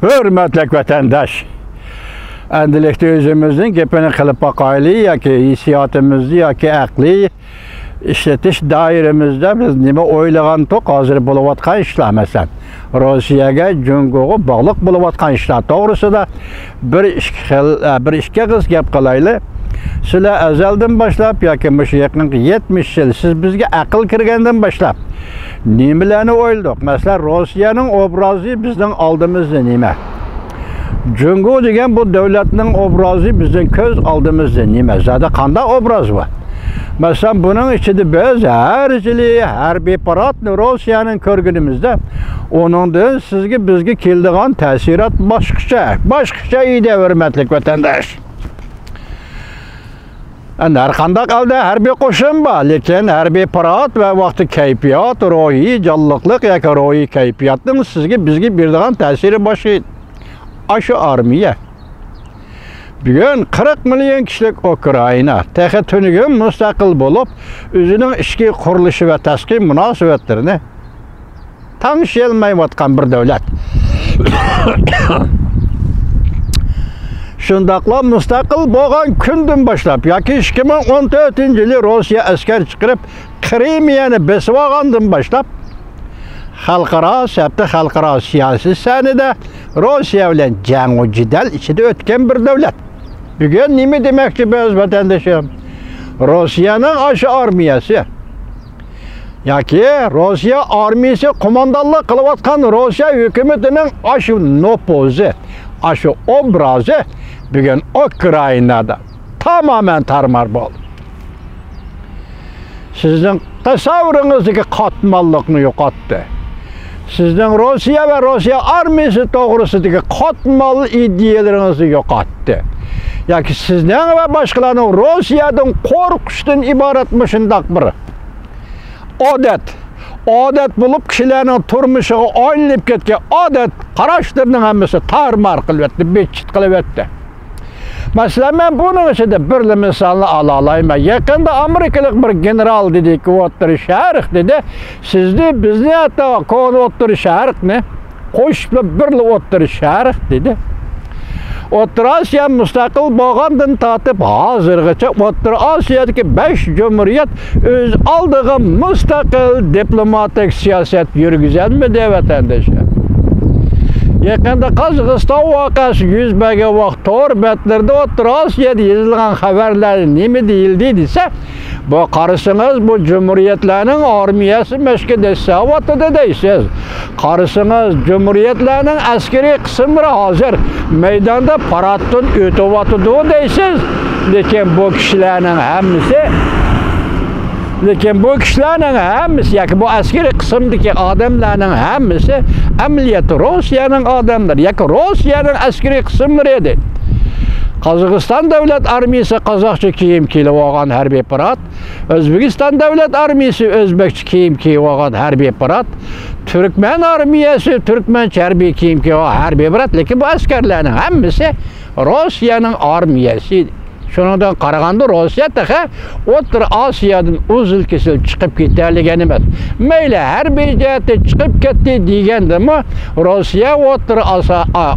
Hürmetlik vatandaş. Endilikte özümüzün gepini kılıp bakaylı ya ki hissiyatımızı ya ki akli işletiş dairemizde biz nime oylagan tok hazır buluvatkan işler mesela. Rusiyaga, Jungoga bağlıq buluvatkan işler. Doğrusu da bir işke kız gep kalaylı. Sizler ezelden başlap ya ki yakın 70 yıl siz bizge akıl kirgenden başlap nimelerini oyladık. Mesela Rusiyanın obrazı bizden aldığımızda nime? Jungo degen bu devletinin obrazı bizden köz aldığımızda nime? Zaten kanda obraz var. Mesela bunun içinde biz her bir paratını Rusiyanın körgünümüzde onun da sizge bizge kildiğen tesirat başkaça iyi de hürmetlik vatandaş. Her kandak aldı her bir koşun var, lekin her bir parat ve vakti keyfiyat, ruhi, canlılık ya ki ruhi keyfiyatın sizge bizge birden tesiri başı aşı armiye. Bugün 40 milyon kişilik Ukrayna tehe tünügün müstakil bulup özünün işki kuruluşu ve teski münasebetlerini tanışılmayvatkan bir devlet. Şundakla müstakil boğan kündün başlap, ya ki 2014 yılı Rusya asker çıkarıp Krimiyanı besivağandın başlap, halkara siyasi sahnede Rusya ile cengo cidel içinde ötken bir devlet. Bugün nimi demekçi biz vatandaşım? Rusya'nın aşı armiyası. Ya ki Rusya armiyası komandallık kılıvatkan Rusya hükümetinin aşı nopozu, aşı obrazı bugün Ukrayna'da tamamen tarmarbol. Sizin tasavvurunızdaki katmanlıkını yokattı. Sizden Rusya ve Rusya armiyası doğrusundaki katmalı ideyalarınızı yokattı. Ya ki sizden ve başkalarının Rusya'dan korkuştan ibaretmişindak bir adet bulup kişilerin turmuşu oynayıp ketken adet karaştırının hemmesi tarmar kılvetti, bitçit kılvetti. Mesela ben bunun içinde bir misalını alayım. Yakında Amerikalık bir general dedi ki otturu şehrik dedi. Sizde biz ne hatta konu otturu şehrik ne? Koşup bir otturu şehrik dedi. Otturu Asya müstakil bağandın tatip hazırgıça Otturu Asya'daki 5 cumhuriyet öz aldığı müstakil diplomatik siyaset yürgüzel mi de vatandaşı? Yakında Kazakistan vakası yüzbege vakt torbetlerde Otturu Asya'da yazılan haberler nemi değildiyse bu karısınız bu cumhuriyetlerinin armiyası meşgede savatıda değilsiz. Karısınız cumhuriyetlerinin askeri kısımları hazır meydanda parattın ötevatıdığı değilsiz. Lekin bu kişilerin hemmisi ya ki bu askeri kısımdaki adamların hemmisi ameliyatı Rusya'nın adamları ya ki Rusya'nın askeri kısımları değil. Kazakistan devlet armiyası Kazakça kiyim kiyip olgan harbiy parat, Özbekistan devlet armiyası Özbekçe kiyim kiyip olgan harbiy parat, Türkmen armiyası Türkmençe harbiy kiyim kiyip olgan harbiy parat, lekin bu askerlerin hemmisi Rusya'nın armiyası. Şundan qaraganda Rusya tehe Otur Asya'dan uz ülkesi çıkıp giderligen emas. Meyle her bir cihette çıkıp gitti degende mi Rusya Otur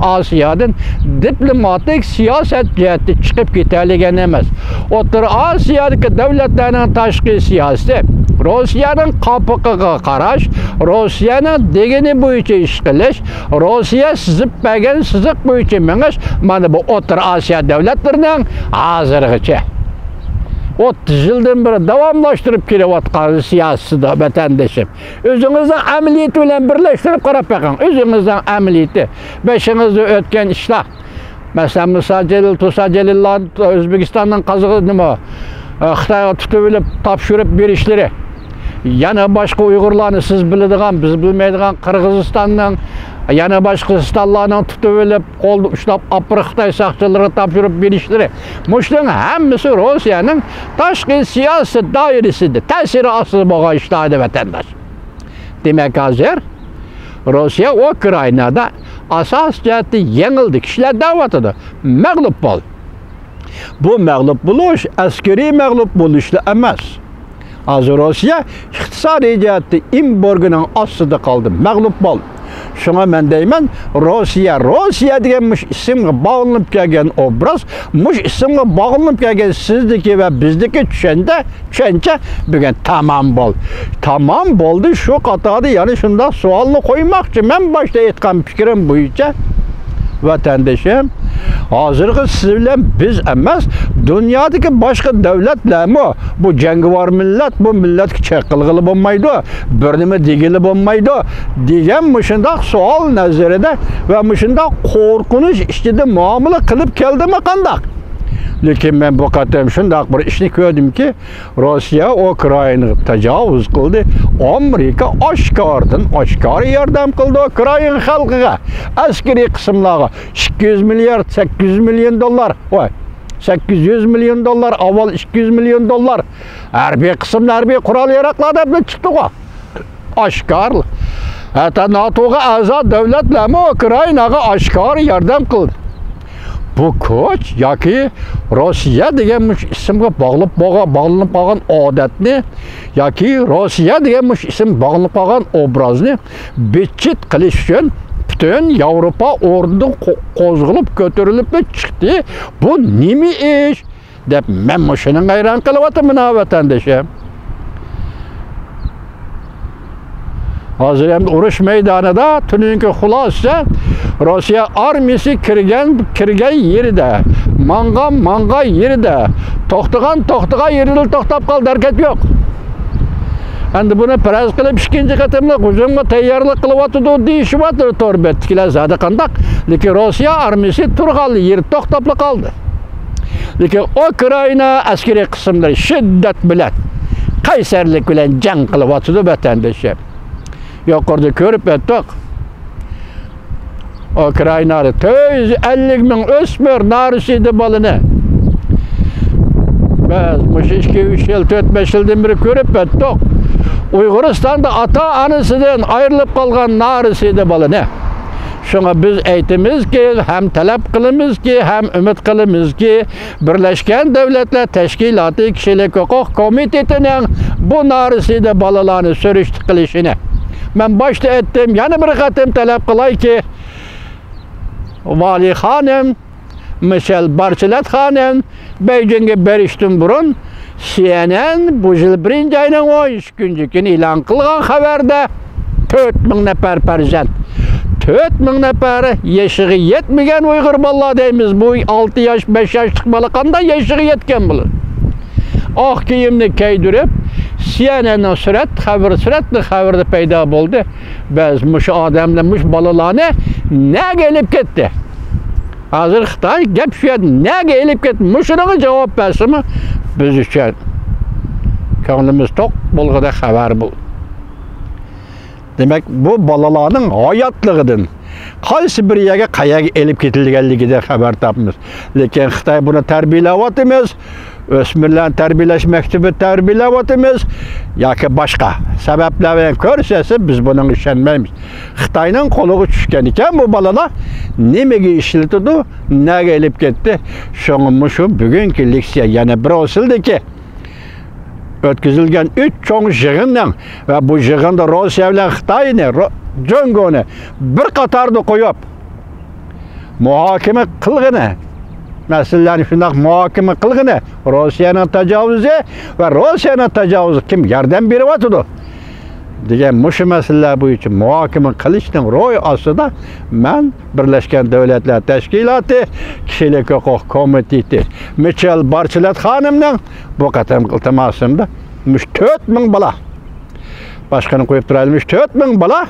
Asya'dan diplomatik siyaset cihette çıkıp giderligen emas. Otur Asya'daki devletlerin taşkı siyaseti Rusya'nın kapıqıga qaraş, Rusya'nın degeni boyunca iş qilish, Rusya sizip bergen sızık boyunca meniş, mana bu Otur Asya devletlerinin hazırgıça 30 yıldan beri davamlaştırıp kelayotgan siyasida vatandaşım. Özünüzden ameliyeti bilen birleştirip qarap bakın. Özünüzden ameliyeti, beşinizde ötken işler. Mesela Musa Celil, Tusa Celillah, Özbekistan'dan Kazakı nima, Xitayga tutub tapşırıp bir işleri. Yana başka Uygurlarını siz biladigan, biz bilmeydigan Kırgızistan'dan, yana başka Kırgızistanlarını tutub kol ushlab apır Xitay saqchilariga tapşırıp bir işleri. Muşların hemmisi Rusya'nın tashqi siyasi dairesida ta'siri ostida bo'lgan ishlardi vatandaş. Demek hazır Rusya Ukraynada asas cihati yengildi. Kişiler davatida mag'lub bo'ldi. Bu mag'lub bo'lish askeri mag'lub bo'lishli emas. Hazır Rusya iqtisodiy jihatda embargoning ostida qoldi, mag'lub bo'ldi. Şuna men deyman, Rossiya degan mush ismga bağlanıp kelgan obraz, mush ismga bağlanıp kelgan sizdiki ve bizdiki tushuncha bugun tamam bo'ldi. Tamam bo'ldi, shu qatorda yana shunday savolni qo'ymoqchi. Men boshda aytgan fikrim bo'yicha vatandaşım, hozirgi siz bilan biz emas, dunyodagi boshqa davlatlarmi bu jangovar millat, bu millatga chaqilg'ili bo'lmaydi, bir nima degili bo'lmaydi degan mushundoq savol nazarida va mushundoq qo'rqinish ichida muomala qilib keldimi qandoq? Lekin men bu qatam shundoq bir ishni ko'rdimki, Rossiya Ukrainaga tajovuz qildi. Amerika oshkor yordam qildi Ukraina xalqiga, askariy qismlarga 200 milliard, 800 milyon dollar. Voy, 800 milyon dollar, avval 200 milyon dollar. Harbiy qismlar, harbiy qurol-yarog'lar bilan chiqdi. Oshkor. Hatta NATO'ga a'zo davlatlar Ukrainaga oshkor yordam qildi. Bu koç yoki Rossiya degan mush ismga bog'lanib qolgan odatni yoki Rossiya degan mush ism bog'lanib qolgan obrazni bitchit qilish uchun butun Yevropa o'rnidan qo'zg'alib ko'tarilib chiqdi. Bu nima ish deb men shuni hayron qilyapman vatandoshim. Hozir ham urush maydonida tuninki xulosa Rossiya armiyasi kirgan yerida, mangan yerida, to'xtagan yerida to'xtab qoldi, harakat yo'q. Endi buni faraz qilib ikkinchi qatimli hujumga tayyorlik qilyapti deyishyapti to'rbetkilar zada qandaq. Lekin Rossiya armiyasi turg'anli yer to'xtab qoldi. Lekin Ukraina askariy qismlari shiddat bilan, qaysarlik bilan jang qilyapti vatandoshlar. Yuqorida ko'rib o'tdik. Ukrainada 250 ming o'smir narsida bolani. Biz mush 2-3 yil, 4-5 yildan beri ko'rib o'tdik. Uyg'uristonda ota-onasidan ayrilib qolgan narsida bolani. Şuna biz aytamizki, ham talab qilamizki, ham umid qilamizki, Birlashgan Davlatlar Tashkiloti Kishilik huquq komitetining bu narsida bolalarni surishti qilishini men boshda aytdim, yana bir qatim talab qilayki, Vali xonim, Michel Bachelet xonim Beijingga berishdan burun CNN bu yil 1-oyning 13 kunligini e'lon qilgan xabarda 4000 nafar farzand, 4000 nafar yashig'i yetmagan Uyg'ur bolalar deymiz. Bu 6 yosh, 5 yoshlik bola qanday yashig'i yetgan bular? Oq kiyimni kiydirib, CNN'ning suratli xabarda paydo bo'ldi. Biz mush odamlar, mush bolalarni nega elib ketdi? Hozir Xitoy gap shu yerda nega elib ketdi? Mushunga javob bersimi? Biz uchun ko'nglimiz to'q bo'lg'ida xabar bu. Demek bu balalarning hayotligidan qaysi bir yerga qayaga elib ketilganligidan xabar topamiz. Lekin Xitoy buni tarbiyalayapmiz, o'smirlarni tarbiyalash maktabi tarbiyalayapmiz yoki boshqa sabablar bilan ko'rsatsa biz buni ishonmaymiz. Xitoyning qo'liga tushgan ekan bu balalar nimaga ishlatdi, nega elib ketdi? Shu bugungi leksiya yana bir osildiki o'tkazilgan 3 cho'ng yig'indan va bu yig'inda Rossiya bilan Xitoyni, Jongoni bir qatorda qo'yib muhokama qilgani, masalalarni shunday muhokama qilgani, Rossiyaning tajovuzi va Rossiyaning tajovuzi kim yordam beryapti degan mush masalalar bo'yicha muhokama qilishning ro'y ostida men Birlashgan Davlatlar Tashkiloti Kishilik huquq komiteti Michel Bachelet xonimning bu qatam iltimosimda 4000 bola, boshqani qo'yib turaylik, 4000 bola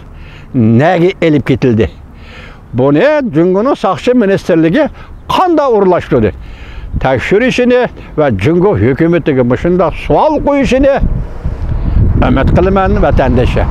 nega elib ketildi? Buni Jungoning Saqchi ministerligi qanday o'rlashtirdi? Tekshirishini va Jungo hukumatiga shunday savol qo'yishini umid qilaman vatandoshlar.